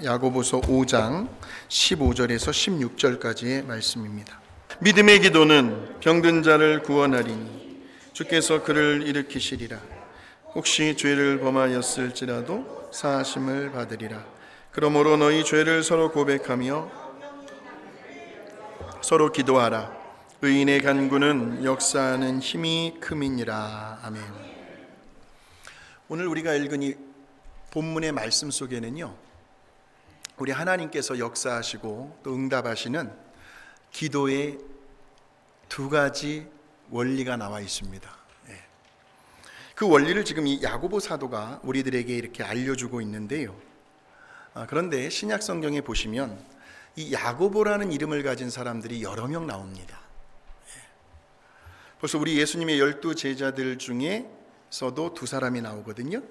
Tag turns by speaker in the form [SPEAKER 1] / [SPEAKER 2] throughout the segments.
[SPEAKER 1] 야고보서 5장 15절에서 16절까지의 말씀입니다. 믿음의 기도는 병든 자를 구원하리니 주께서 그를 일으키시리라. 혹시 죄를 범하였을지라도 사하심을 받으리라. 그러므로 너희 죄를 서로 고백하며 서로 기도하라. 의인의 간구는 역사하는 힘이 큼이니라. 아멘. 오늘 우리가 읽은 이 본문의 말씀 속에는요, 우리 하나님께서 역사하시고 또 응답하시는 기도의 두 가지 원리가 나와 있습니다. 그 원리를 지금 이 야고보 사도가 우리들에게 이렇게 알려주고 있는데요. 그런데 신약 성경에 보시면 이 야고보라는 이름을 가진 사람들이 여러 명 나옵니다. 벌써 우리 예수님의 12 제자들 중에서도 두 사람이 나오거든요.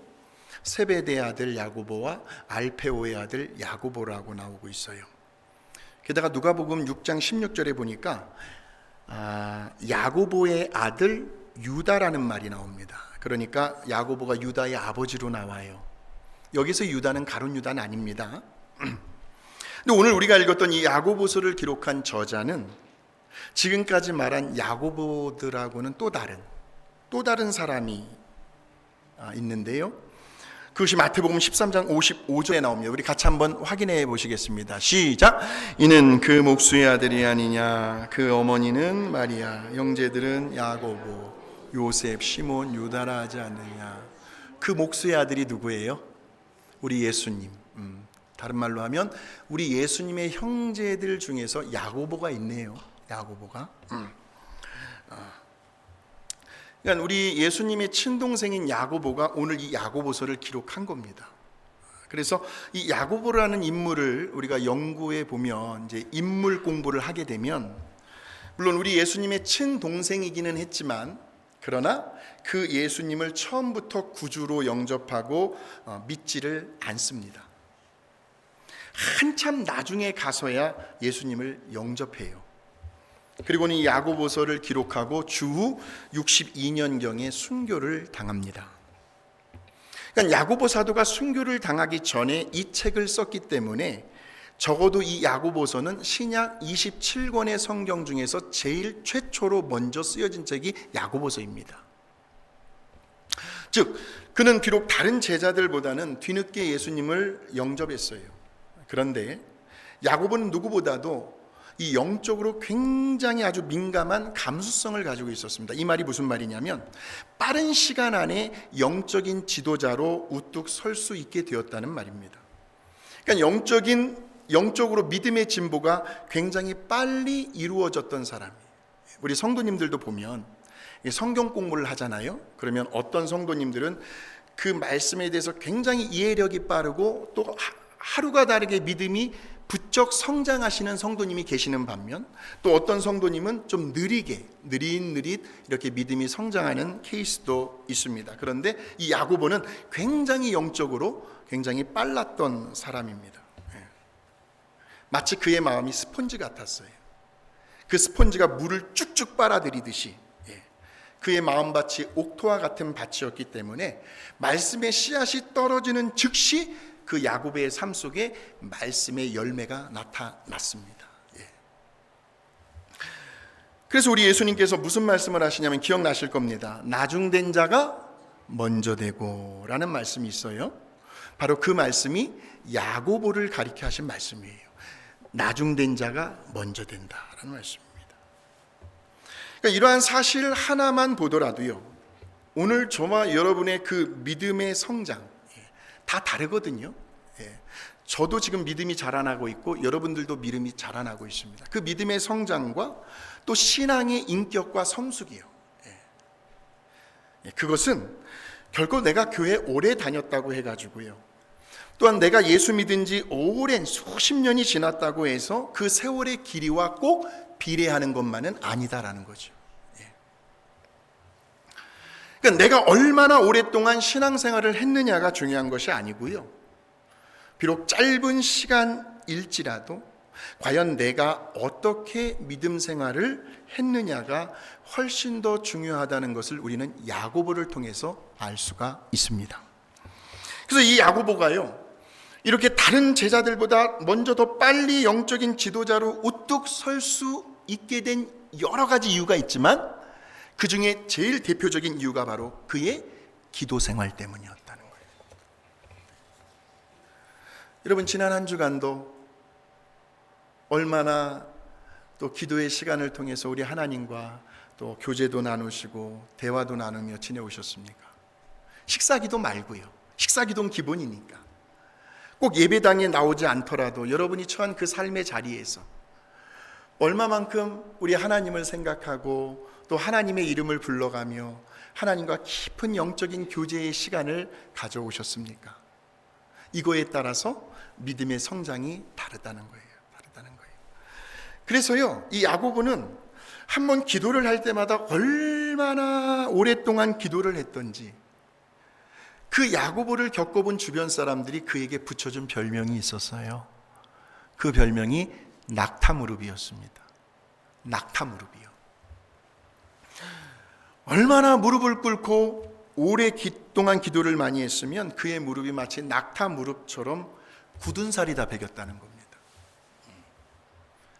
[SPEAKER 1] 세베대의 아들 야고보와 알페오의 아들 야고보라고 나오고 있어요. 게다가 누가복음 6장 16절에 보니까 야고보의 아들 유다라는 말이 나옵니다. 그러니까 야고보가 유다의 아버지로 나와요. 여기서 유다는 가룟 유다는 아닙니다. 근데 오늘 우리가 읽었던 이 야고보서를 기록한 저자는 지금까지 말한 야고보들하고는 또 다른 사람이 있는데요. 그것이 마태복음 13장 55절에 나옵니다. 우리 같이 한번 확인해 보시겠습니다. 시작! 이는 그 목수의 아들이 아니냐. 그 어머니는 마리아, 형제들은 야고보, 요셉, 시몬, 유다라 하지 않느냐. 그 목수의 아들이 누구예요? 우리 예수님. 다른 말로 하면 우리 예수님의 형제들 중에서 야고보가 있네요. 야고보가. 그러니까 우리 예수님의 친동생인 야고보가 오늘 이 야고보서를 기록한 겁니다. 그래서 이 야고보라는 인물을 우리가 연구해 보면, 이제 인물 공부를 하게 되면, 물론 우리 예수님의 친동생이기는 했지만, 그러나 그 예수님을 처음부터 구주로 영접하고 믿지를 않습니다. 한참 나중에 가서야 예수님을 영접해요. 그리고는 이 야고보서를 기록하고 주후 62년경에 순교를 당합니다. 그러니까 야고보 사도가 순교를 당하기 전에 이 책을 썼기 때문에 적어도 이 야고보서는 신약 27권의 성경 중에서 제일 최초로 먼저 쓰여진 책이 야고보서입니다. 즉, 그는 비록 다른 제자들보다는 뒤늦게 예수님을 영접했어요. 그런데 야고보는 누구보다도 이 영적으로 굉장히 아주 민감한 감수성을 가지고 있었습니다. 이 말이 무슨 말이냐면, 빠른 시간 안에 영적인 지도자로 우뚝 설 수 있게 되었다는 말입니다. 그러니까 영적으로 믿음의 진보가 굉장히 빨리 이루어졌던 사람이에요. 우리 성도님들도 보면 성경 공부를 하잖아요. 그러면 어떤 성도님들은 그 말씀에 대해서 굉장히 이해력이 빠르고 또 하루가 다르게 믿음이 부쩍 성장하시는 성도님이 계시는 반면, 또 어떤 성도님은 좀 느릿느릿 이렇게 믿음이 성장하는 케이스도 있습니다. 그런데 이 야고보는 굉장히 영적으로 굉장히 빨랐던 사람입니다. 마치 그의 마음이 스펀지 같았어요. 그 스펀지가 물을 쭉쭉 빨아들이듯이 그의 마음밭이 옥토와 같은 밭이었기 때문에 말씀의 씨앗이 떨어지는 즉시 그 야고보의 삶 속에 말씀의 열매가 나타났습니다. 그래서 우리 예수님께서 무슨 말씀을 하시냐면 기억나실 겁니다. 나중된 자가 먼저 되고 라는 말씀이 있어요. 바로 그 말씀이 야고보를 가리켜 하신 말씀이에요. 나중된 자가 먼저 된다라는 말씀입니다. 그러니까 이러한 사실 하나만 보더라도요, 오늘 저와 여러분의 그 믿음의 성장 다 다르거든요. 저도 지금 믿음이 자라나고 있고 여러분들도 믿음이 자라나고 있습니다. 그 믿음의 성장과 또 신앙의 인격과 성숙이요, 그것은 결코 내가 교회 오래 다녔다고 해가지고요, 또한 내가 예수 믿은 지 오랜 수십 년이 지났다고 해서 그 세월의 길이와 꼭 비례하는 것만은 아니다라는 거죠. 그러니까 내가 얼마나 오랫동안 신앙생활을 했느냐가 중요한 것이 아니고요, 비록 짧은 시간일지라도 과연 내가 어떻게 믿음 생활을 했느냐가 훨씬 더 중요하다는 것을 우리는 야고보를 통해서 알 수가 있습니다. 그래서 이 야고보가요, 이렇게 다른 제자들보다 먼저 더 빨리 영적인 지도자로 우뚝 설 수 있게 된 여러 가지 이유가 있지만 그 중에 제일 대표적인 이유가 바로 그의 기도 생활 때문이었다는 거예요. 여러분, 지난 한 주간도 얼마나 또 기도의 시간을 통해서 우리 하나님과 또 교제도 나누시고 대화도 나누며 지내오셨습니까? 식사기도 말고요. 식사기도는 기본이니까. 꼭 예배당에 나오지 않더라도 여러분이 처한 그 삶의 자리에서 얼마만큼 우리 하나님을 생각하고 또 하나님의 이름을 불러가며 하나님과 깊은 영적인 교제의 시간을 가져오셨습니까? 이거에 따라서 믿음의 성장이 다르다는 거예요. 그래서요, 이 야고보는 한번 기도를 할 때마다 얼마나 오랫동안 기도를 했던지 그 야고보를 겪어본 주변 사람들이 그에게 붙여준 별명이 있었어요. 그 별명이 낙타무릎이었습니다. 낙타무릎이요. 얼마나 무릎을 꿇고 오랫동안 기도를 많이 했으면 그의 무릎이 마치 낙타무릎처럼 굳은 살이 다 배겼다는 겁니다.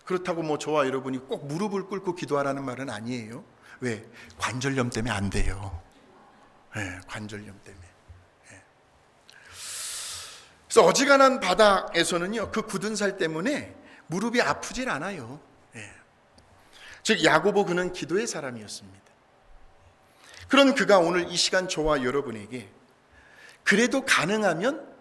[SPEAKER 1] 그렇다고 뭐 저와 여러분이 꼭 무릎을 꿇고 기도하라는 말은 아니에요. 왜? 관절염 때문에 안 돼요. 네, 관절염 때문에. 그래서 어지간한 바닥에서는요, 그 굳은 살 때문에 무릎이 아프질 않아요. 즉 야고보 그는 기도의 사람이었습니다. 그런 그가 오늘 이 시간 저와 여러분에게 그래도 가능하면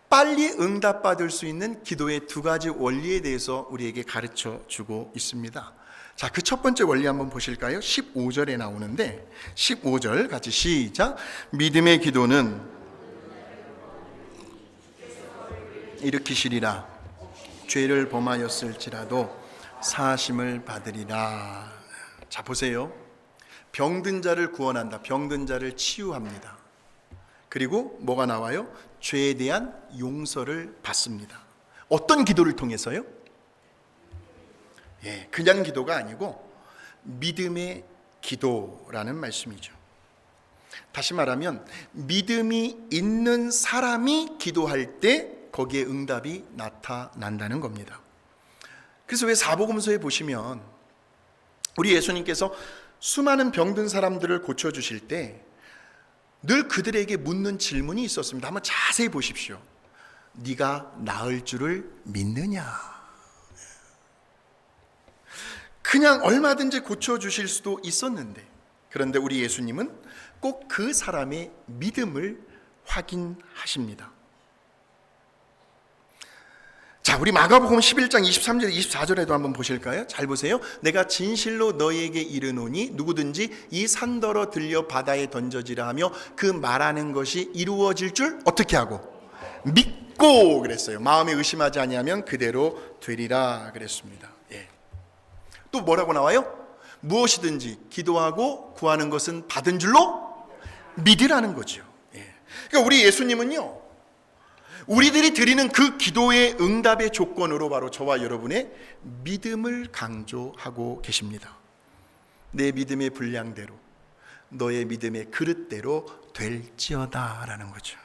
[SPEAKER 1] 빨리 응답받을 수 있는 기도의 두 가지 원리에 대해서 우리에게 가르쳐 주고 있습니다. 자, 그 첫 번째 원리 한번 보실까요? 15절에 나오는데 15절 같이 시작. 믿음의 기도는 일으키시리라. 죄를 범하였을지라도 사하심을 받으리라. 자, 보세요. 병든 자를 구원한다. 병든 자를 치유합니다. 그리고 뭐가 나와요? 죄에 대한 용서를 받습니다. 어떤 기도를 통해서요? 그냥 기도가 아니고 믿음의 기도라는 말씀이죠. 다시 말하면 믿음이 있는 사람이 기도할 때 거기에 응답이 나타난다는 겁니다. 그래서 왜 사복음서에 보시면 우리 예수님께서 수많은 병든 사람들을 고쳐주실 때 늘 그들에게 묻는 질문이 있었습니다. 한번 자세히 보십시오. 네가 나을 줄을 믿느냐? 그냥 얼마든지 고쳐주실 수도 있었는데, 그런데 우리 예수님은 꼭 그 사람의 믿음을 확인하십니다. 자, 우리 마가복음 11장 23절 24절에도 한번 보실까요? 잘 보세요. 내가 진실로 너희에게 이르노니 누구든지 이 산더러 들려 바다에 던져지라 하며 그 말하는 것이 이루어질 줄 어떻게 하고? 믿고 그랬어요. 마음에 의심하지 아니하면 그대로 되리라 그랬습니다. 또 뭐라고 나와요? 무엇이든지 기도하고 구하는 것은 받은 줄로 믿으라는 거죠. 그러니까 우리 예수님은요, 우리들이 드리는 그 기도의 응답의 조건으로 바로 저와 여러분의 믿음을 강조하고 계십니다. 내 믿음의 분량대로 너의 믿음의 그릇대로 될지어다 라는 거죠.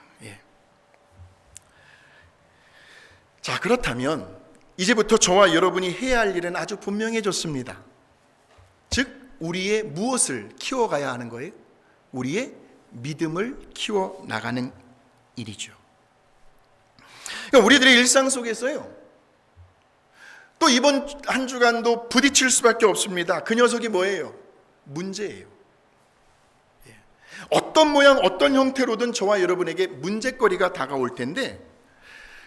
[SPEAKER 1] 자, 그렇다면 이제부터 저와 여러분이 해야 할 일은 아주 분명해졌습니다. 즉 우리의 무엇을 키워가야 하는 거예요? 우리의 믿음을 키워나가는 일이죠. 그러니까 우리들의 일상 속에서요, 또 이번 한 주간도 부딪힐 수밖에 없습니다. 그 녀석이 뭐예요? 문제예요. 어떤 모양 어떤 형태로든 저와 여러분에게 문제거리가 다가올 텐데,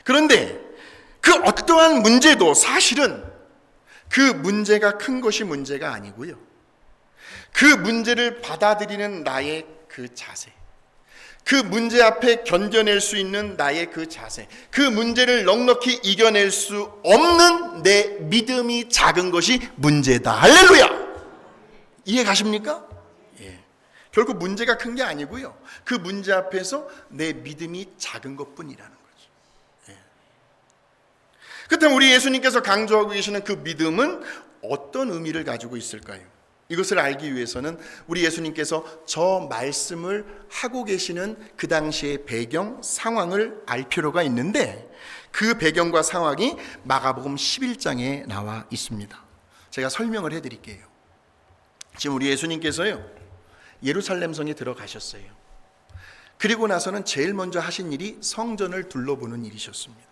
[SPEAKER 1] 그런데 그 어떠한 문제도 사실은 그 문제가 큰 것이 문제가 아니고요, 그 문제를 받아들이는 나의 그 자세, 그 문제 앞에 견뎌낼 수 있는 나의 그 자세, 그 문제를 넉넉히 이겨낼 수 없는 내 믿음이 작은 것이 문제다. 할렐루야! 이해 가십니까? 결국 문제가 큰 게 아니고요, 그 문제 앞에서 내 믿음이 작은 것뿐이라는 거죠. 그렇다면 우리 예수님께서 강조하고 계시는 그 믿음은 어떤 의미를 가지고 있을까요? 이것을 알기 위해서는 우리 예수님께서 저 말씀을 하고 계시는 그 당시의 배경 상황을 알 필요가 있는데, 그 배경과 상황이 마가복음 11장에 나와 있습니다. 제가 설명을 해드릴게요. 지금 우리 예수님께서요, 예루살렘 성에 들어가셨어요. 그리고 나서는 제일 먼저 하신 일이 성전을 둘러보는 일이셨습니다.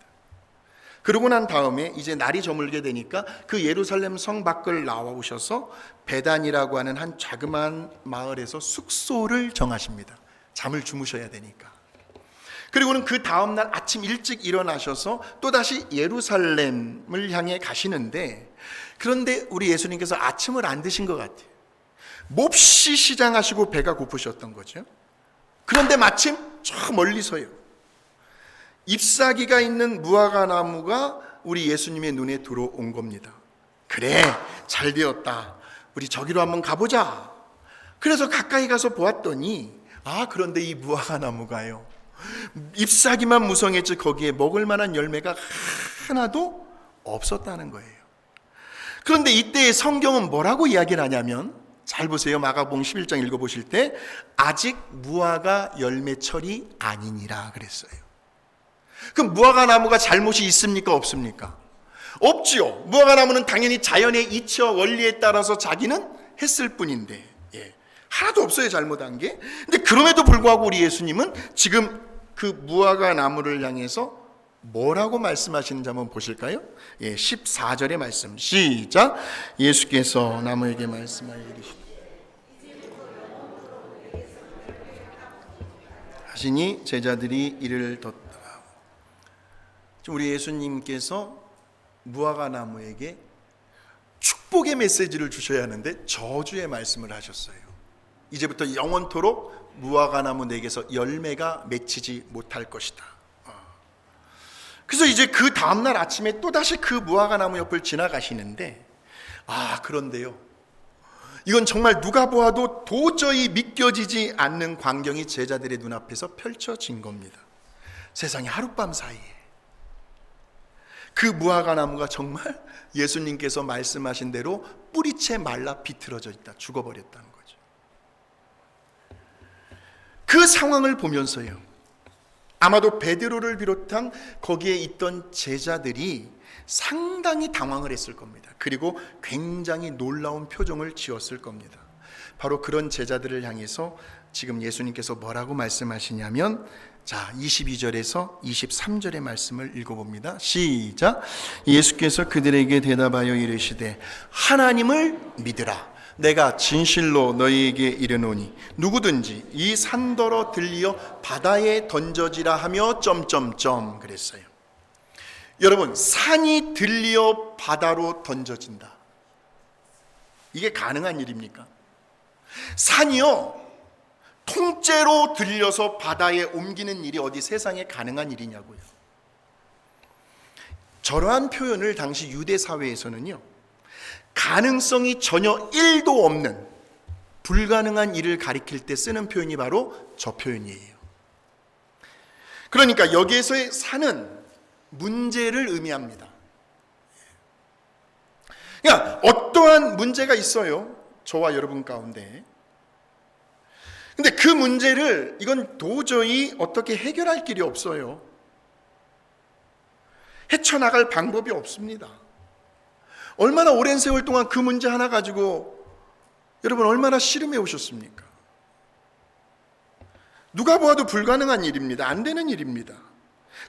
[SPEAKER 1] 그러고 난 다음에 이제 날이 저물게 되니까 그 예루살렘 성 밖을 나오셔서 베단이라고 하는 한 자그마한 마을에서 숙소를 정하십니다. 잠을 주무셔야 되니까. 그리고는 그 다음날 아침 일찍 일어나셔서 또다시 예루살렘을 향해 가시는데, 그런데 우리 예수님께서 아침을 안 드신 것 같아요. 몹시 시장하시고 배가 고프셨던 거죠. 그런데 마침 저 멀리서요, 잎사귀가 있는 무화과 나무가 우리 예수님의 눈에 들어온 겁니다. 그래, 잘 되었다. 우리 저기로 한번 가보자. 그래서 가까이 가서 보았더니, 그런데 이 무화과 나무가요, 잎사귀만 무성했지 거기에 먹을 만한 열매가 하나도 없었다는 거예요. 그런데 이때 성경은 뭐라고 이야기를 하냐면, 잘 보세요. 마가복음 11장 읽어보실 때 아직 무화과 열매철이 아니니라 그랬어요. 그럼 무화과 나무가 잘못이 있습니까? 없습니까? 없지요. 무화과 나무는 당연히 자연의 이치와 원리에 따라서 자기는 했을 뿐인데, 하나도 없어요, 잘못한 게. 근데 그럼에도 불구하고 우리 예수님은 지금 그 무화과 나무를 향해서 뭐라고 말씀하시는지 한번 보실까요? 14절의 말씀, 시작. 예수께서 나무에게 말씀하여 이르시되 하시니 제자들이 이를 덧. 우리 예수님께서 무화과 나무에게 축복의 메시지를 주셔야 하는데 저주의 말씀을 하셨어요. 이제부터 영원토록 무화과 나무 내게서 열매가 맺히지 못할 것이다. 그래서 이제 그 다음날 아침에 또다시 그 무화과 나무 옆을 지나가시는데, 그런데요, 이건 정말 누가 보아도 도저히 믿겨지지 않는 광경이 제자들의 눈앞에서 펼쳐진 겁니다. 세상에 하룻밤 사이에 그 무화과 나무가 정말 예수님께서 말씀하신 대로 뿌리채 말라 비틀어져 있다, 죽어버렸다는 거죠. 그 상황을 보면서요, 아마도 베드로를 비롯한 거기에 있던 제자들이 상당히 당황을 했을 겁니다. 그리고 굉장히 놀라운 표정을 지었을 겁니다. 바로 그런 제자들을 향해서 지금 예수님께서 뭐라고 말씀하시냐면, 자, 22절에서 23절의 말씀을 읽어봅니다. 시작. 예수께서 그들에게 대답하여 이르시되 하나님을 믿으라. 내가 진실로 너희에게 이르노니 누구든지 이 산더러 들리어 바다에 던져지라 하며 점점점 그랬어요. 여러분, 산이 들리어 바다로 던져진다, 이게 가능한 일입니까? 산이요, 통째로 들려서 바다에 옮기는 일이 어디 세상에 가능한 일이냐고요. 저러한 표현을 당시 유대 사회에서는요, 가능성이 전혀 1도 없는 불가능한 일을 가리킬 때 쓰는 표현이 바로 저 표현이에요. 그러니까 여기에서의 산은 문제를 의미합니다. 그러니까 어떠한 문제가 있어요, 저와 여러분 가운데. 근데 그 문제를 이건 도저히 어떻게 해결할 길이 없어요. 헤쳐나갈 방법이 없습니다. 얼마나 오랜 세월 동안 그 문제 하나 가지고 여러분 얼마나 씨름해 오셨습니까? 누가 보아도 불가능한 일입니다. 안 되는 일입니다.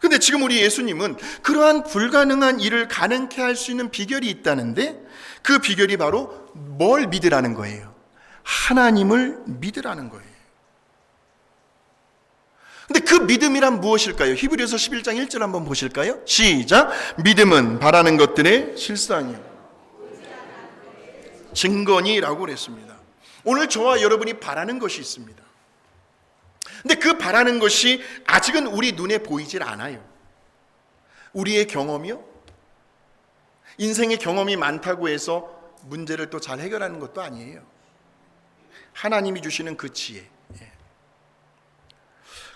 [SPEAKER 1] 근데 지금 우리 예수님은 그러한 불가능한 일을 가능케 할 수 있는 비결이 있다는데, 그 비결이 바로 뭘 믿으라는 거예요? 하나님을 믿으라는 거예요. 근데 그 믿음이란 무엇일까요? 히브리서 11장 1절 한번 보실까요? 시작. 믿음은 바라는 것들의 실상이요 증거니라고 그랬습니다. 오늘 저와 여러분이 바라는 것이 있습니다. 근데 그 바라는 것이 아직은 우리 눈에 보이질 않아요. 우리의 경험이요, 인생의 경험이 많다고 해서 문제를 또 잘 해결하는 것도 아니에요. 하나님이 주시는 그 지혜,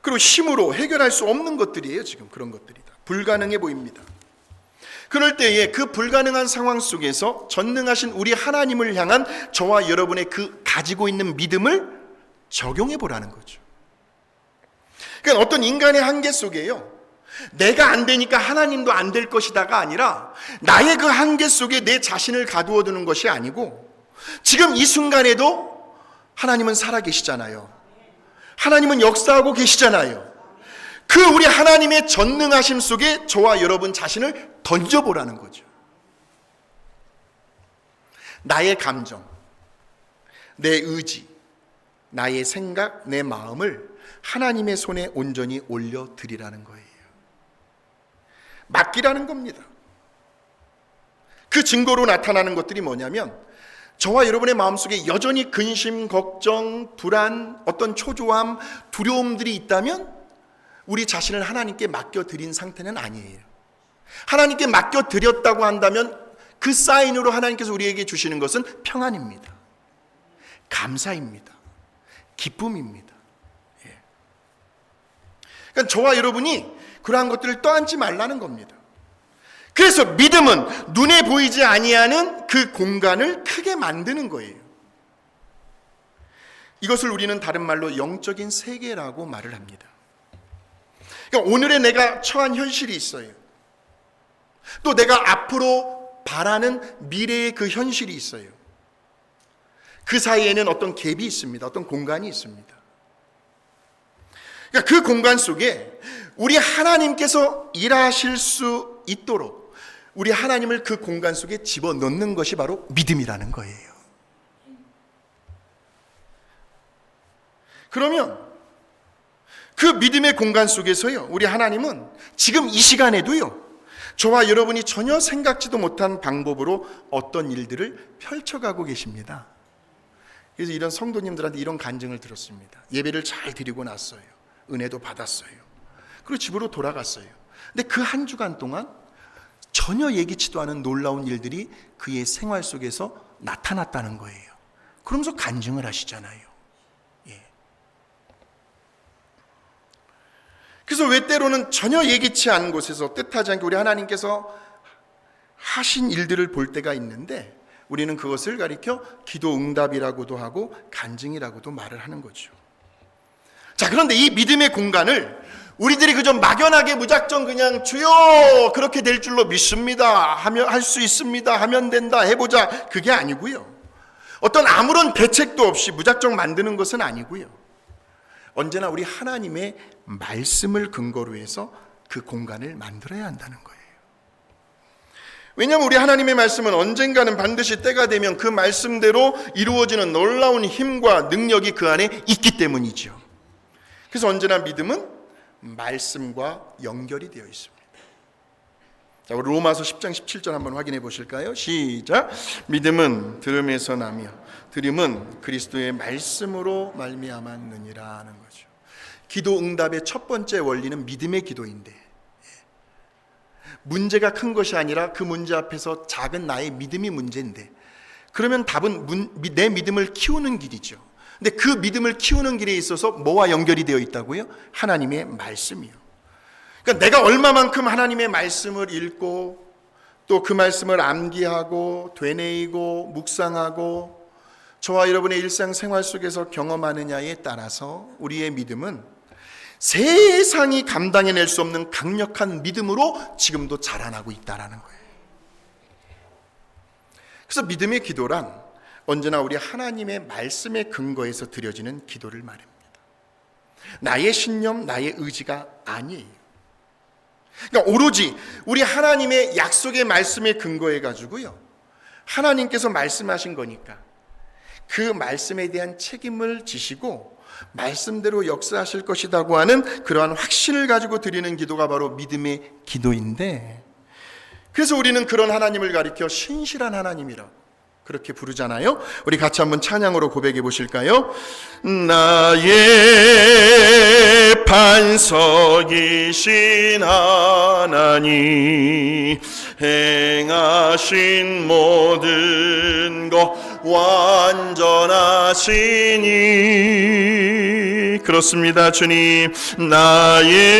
[SPEAKER 1] 그리고 힘으로 해결할 수 없는 것들이에요. 지금 그런 것들이다. 불가능해 보입니다. 그럴 때에 그 불가능한 상황 속에서 전능하신 우리 하나님을 향한 저와 여러분의 그 가지고 있는 믿음을 적용해 보라는 거죠. 그러니까 어떤 인간의 한계 속에요, 내가 안 되니까 하나님도 안 될 것이다가 아니라 나의 그 한계 속에 내 자신을 가두어 두는 것이 아니고, 지금 이 순간에도 하나님은 살아계시잖아요. 하나님은 역사하고 계시잖아요. 그 우리 하나님의 전능하심 속에 저와 여러분 자신을 던져보라는 거죠. 나의 감정, 내 의지, 나의 생각, 내 마음을 하나님의 손에 온전히 올려드리라는 거예요. 맡기라는 겁니다. 그 증거로 나타나는 것들이 뭐냐면, 저와 여러분의 마음속에 여전히 근심, 걱정, 불안, 어떤 초조함, 두려움들이 있다면 우리 자신을 하나님께 맡겨드린 상태는 아니에요. 하나님께 맡겨드렸다고 한다면 그 사인으로 하나님께서 우리에게 주시는 것은 평안입니다. 감사입니다. 기쁨입니다. 그러니까 저와 여러분이 그러한 것들을 떠안지 말라는 겁니다. 그래서 믿음은 눈에 보이지 아니하는 그 공간을 크게 만드는 거예요. 이것을 우리는 다른 말로 영적인 세계라고 말을 합니다. 그러니까 오늘의 내가 처한 현실이 있어요. 또 내가 앞으로 바라는 미래의 그 현실이 있어요. 그 사이에는 어떤 갭이 있습니다. 어떤 공간이 있습니다. 그러니까 그 공간 속에 우리 하나님께서 일하실 수 있도록 우리 하나님을 그 공간 속에 집어넣는 것이 바로 믿음이라는 거예요. 그러면 그 믿음의 공간 속에서요, 우리 하나님은 지금 이 시간에도요, 저와 여러분이 전혀 생각지도 못한 방법으로 어떤 일들을 펼쳐가고 계십니다. 그래서 이런 성도님들한테 이런 간증을 들었습니다. 예배를 잘 드리고 났어요. 은혜도 받았어요. 그리고 집으로 돌아갔어요. 근데 그 한 주간 동안 전혀 예기치도 않은 놀라운 일들이 그의 생활 속에서 나타났다는 거예요. 그러면서 간증을 하시잖아요. 예. 그래서 왜 때로는 전혀 예기치 않은 곳에서 뜻하지 않게 우리 하나님께서 하신 일들을 볼 때가 있는데, 우리는 그것을 가리켜 기도 응답이라고도 하고 간증이라고도 말을 하는 거죠. 자, 그런데 이 믿음의 공간을 우리들이 그저 막연하게 무작정 그냥 주여 그렇게 될 줄로 믿습니다, 하면 할 수 있습니다, 하면 된다, 해보자, 그게 아니고요. 어떤 아무런 대책도 없이 무작정 만드는 것은 아니고요. 언제나 우리 하나님의 말씀을 근거로 해서 그 공간을 만들어야 한다는 거예요. 왜냐하면 우리 하나님의 말씀은 언젠가는 반드시 때가 되면 그 말씀대로 이루어지는 놀라운 힘과 능력이 그 안에 있기 때문이죠. 그래서 언제나 믿음은 말씀과 연결이 되어 있습니다. 자, 우리 로마서 10장 17절 한번 확인해 보실까요? 시작. 믿음은 들음에서 나며 들음은 그리스도의 말씀으로 말미암았느니라 하는 거죠. 기도 응답의 첫 번째 원리는 믿음의 기도인데, 문제가 큰 것이 아니라 그 문제 앞에서 작은 나의 믿음이 문제인데, 그러면 답은 내 믿음을 키우는 길이죠. 근데 그 믿음을 키우는 길에 있어서 뭐와 연결이 되어 있다고요? 하나님의 말씀이요. 그러니까 내가 얼마만큼 하나님의 말씀을 읽고 또 그 말씀을 암기하고 되뇌이고 묵상하고 저와 여러분의 일상생활 속에서 경험하느냐에 따라서 우리의 믿음은 세상이 감당해낼 수 없는 강력한 믿음으로 지금도 자라나고 있다는 거예요. 그래서 믿음의 기도란 언제나 우리 하나님의 말씀의 근거에서 드려지는 기도를 말합니다. 나의 신념, 나의 의지가 아니에요. 그러니까 오로지 우리 하나님의 약속의 말씀에 근거해 가지고요, 하나님께서 말씀하신 거니까 그 말씀에 대한 책임을 지시고 말씀대로 역사하실 것이라고 하는 그러한 확신을 가지고 드리는 기도가 바로 믿음의 기도인데, 그래서 우리는 그런 하나님을 가리켜 신실한 하나님이라고 그렇게 부르잖아요. 우리 같이 한번 찬양으로 고백해 보실까요? 나의 반석이신 하나님, 행하신 모든 것 완전하시니. 그렇습니다, 주님. 나의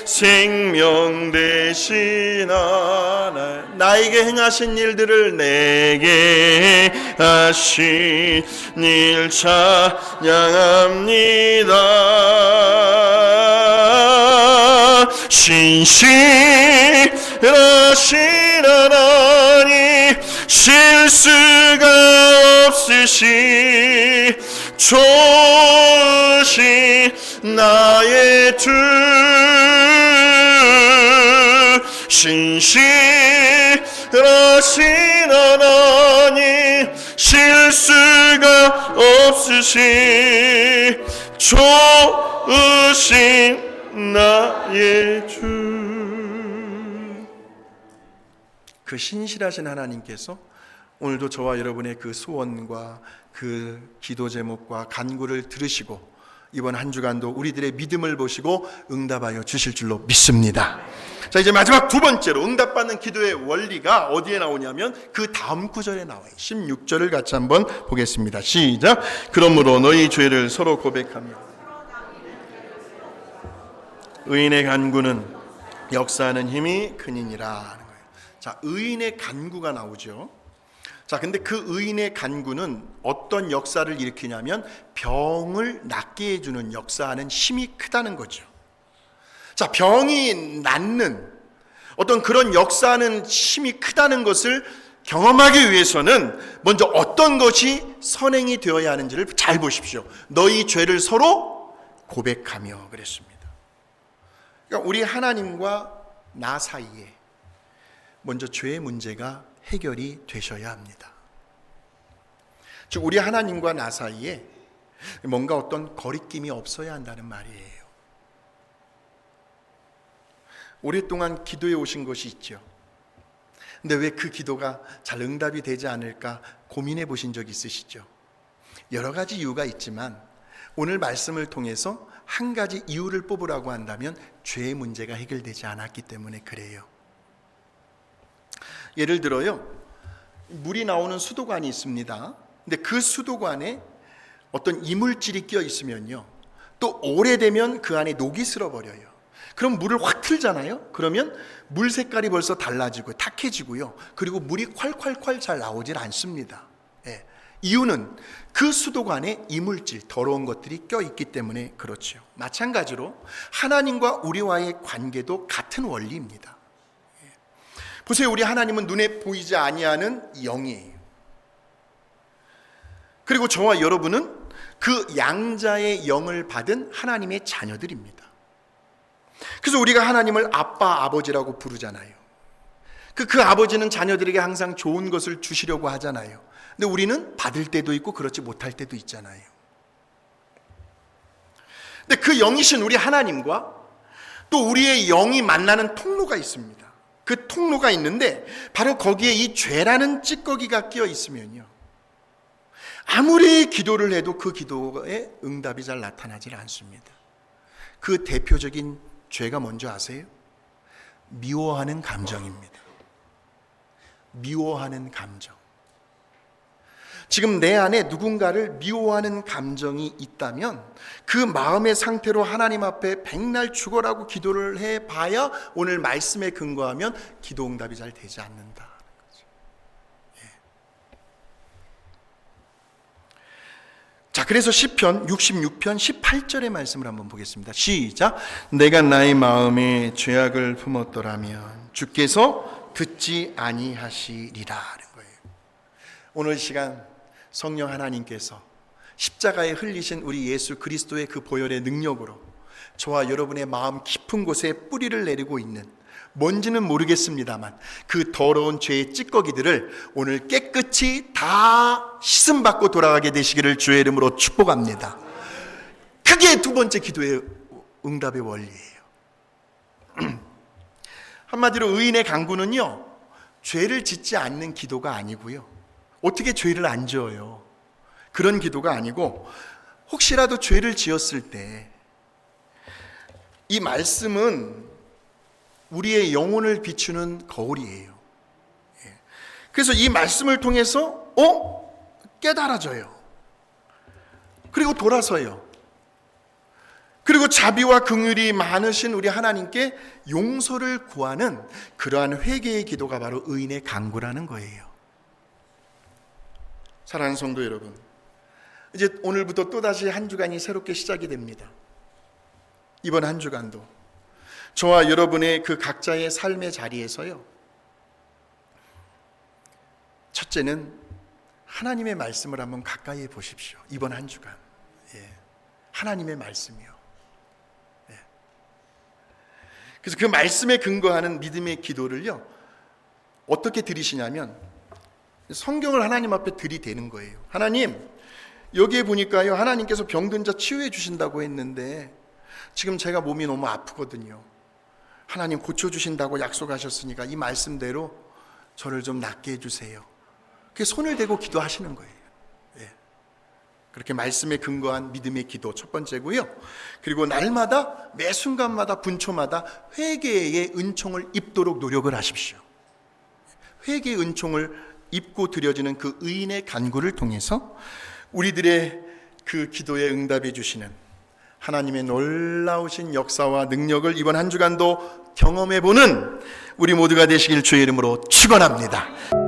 [SPEAKER 1] 생명 대신 나에게 행하신 일들을 내게 하신 일 찬양합니다. 신실하신 하나님, 실수가 없으시 좋으신 나의 주, 신실하신 하나님, 실수가 없으신 좋으신 나의 주. 그 신실하신 하나님께서 오늘도 저와 여러분의 그 소원과 그 기도 제목과 간구를 들으시고 이번 한 주간도 우리들의 믿음을 보시고 응답하여 주실 줄로 믿습니다. 자, 이제 마지막 두 번째로 응답받는 기도의 원리가 어디에 나오냐면 그 다음 구절에 나와요. 16절을 같이 한번 보겠습니다. 시작. 그러므로 너희 죄를 서로 고백하며 의인의 간구는 역사하는 힘이 크니니라 하는 거예요. 자, 의인의 간구가 나오죠. 자, 근데 그 의인의 간구는 어떤 역사를 일으키냐면 병을 낫게 해주는 역사하는 힘이 크다는 거죠. 자, 병이 낫는 어떤 그런 역사하는 힘이 크다는 것을 경험하기 위해서는 먼저 어떤 것이 선행이 되어야 하는지를 잘 보십시오. 너희 죄를 서로 고백하며 그랬습니다. 그러니까 우리 하나님과 나 사이에 먼저 죄의 문제가 해결이 되셔야 합니다. 즉 우리 하나님과 나 사이에 뭔가 어떤 거리낌이 없어야 한다는 말이에요. 오랫동안 기도해 오신 것이 있죠. 근데 왜 그 기도가 잘 응답이 되지 않을까 고민해 보신 적 있으시죠? 여러 가지 이유가 있지만 오늘 말씀을 통해서 한 가지 이유를 뽑으라고 한다면 죄의 문제가 해결되지 않았기 때문에 그래요. 예를 들어요, 물이 나오는 수도관이 있습니다. 근데 그 수도관에 어떤 이물질이 끼어 있으면요, 또 오래되면 그 안에 녹이 슬어버려요. 그럼 물을 확 틀잖아요. 그러면 물 색깔이 벌써 달라지고 탁해지고요, 그리고 물이 콸콸콸 잘 나오질 않습니다. 예. 이유는 그 수도관에 이물질, 더러운 것들이 껴있기 때문에 그렇죠. 마찬가지로 하나님과 우리와의 관계도 같은 원리입니다. 보세요, 우리 하나님은 눈에 보이지 아니하는 영이에요. 그리고 저와 여러분은 그 양자의 영을 받은 하나님의 자녀들입니다. 그래서 우리가 하나님을 아빠, 아버지라고 부르잖아요. 그 아버지는 자녀들에게 항상 좋은 것을 주시려고 하잖아요. 근데 우리는 받을 때도 있고 그렇지 못할 때도 있잖아요. 근데 그 영이신 우리 하나님과 또 우리의 영이 만나는 통로가 있습니다. 그 통로가 있는데 바로 거기에 이 죄라는 찌꺼기가 끼어 있으면요, 아무리 기도를 해도 그 기도에 응답이 잘 나타나질 않습니다. 그 대표적인 죄가 뭔지 아세요? 미워하는 감정입니다. 미워하는 감정. 지금 내 안에 누군가를 미워하는 감정이 있다면 그 마음의 상태로 하나님 앞에 백날 죽어라고 기도를 해봐야 오늘 말씀에 근거하면 기도 응답이 잘 되지 않는다. 자, 그래서 시편 66편 18절의 말씀을 한번 보겠습니다. 시작. 내가 나의 마음에 죄악을 품었더라면 주께서 듣지 아니하시리라 하는 거예요. 오늘 시간 성령 하나님께서 십자가에 흘리신 우리 예수 그리스도의 그 보혈의 능력으로 저와 여러분의 마음 깊은 곳에 뿌리를 내리고 있는, 뭔지는 모르겠습니다만 그 더러운 죄의 찌꺼기들을 오늘 깨끗이 다 씻음받고 돌아가게 되시기를 주의 이름으로 축복합니다. 그게 두 번째 기도의 응답의 원리예요. 한마디로 의인의 간구는요, 죄를 짓지 않는 기도가 아니고요, 어떻게 죄를 안 지어요, 그런 기도가 아니고, 혹시라도 죄를 지었을 때 이 말씀은 우리의 영혼을 비추는 거울이에요. 그래서 이 말씀을 통해서 깨달아져요. 그리고 돌아서요. 그리고 자비와 긍휼이 많으신 우리 하나님께 용서를 구하는 그러한 회개의 기도가 바로 의인의 간구라는 거예요. 사랑하는 성도 여러분, 이제 오늘부터 또다시 한 주간이 새롭게 시작이 됩니다. 이번 한 주간도 저와 여러분의 그 각자의 삶의 자리에서요, 첫째는 하나님의 말씀을 한번 가까이 보십시오. 이번 한 주간 하나님의 말씀이요. 그래서 그 말씀에 근거하는 믿음의 기도를요, 어떻게 드리시냐면 성경을 하나님 앞에 들이대는 거예요. 하나님, 여기에 보니까요, 하나님께서 병든 자 치유해 주신다고 했는데 지금 제가 몸이 너무 아프거든요. 하나님 고쳐주신다고 약속하셨으니까 이 말씀대로 저를 좀 낫게 해주세요. 그게 손을 대고 기도하시는 거예요. 그렇게 말씀에 근거한 믿음의 기도 첫 번째고요. 그리고 날마다 매 순간마다 분초마다 회개의 은총을 입도록 노력을 하십시오. 회개의 은총을 입고 드려지는 그 의인의 간구를 통해서 우리들의 그 기도에 응답해 주시는 하나님의 놀라우신 역사와 능력을 이번 한 주간도 경험해 보는 우리 모두가 되시길 주의 이름으로 축원합니다.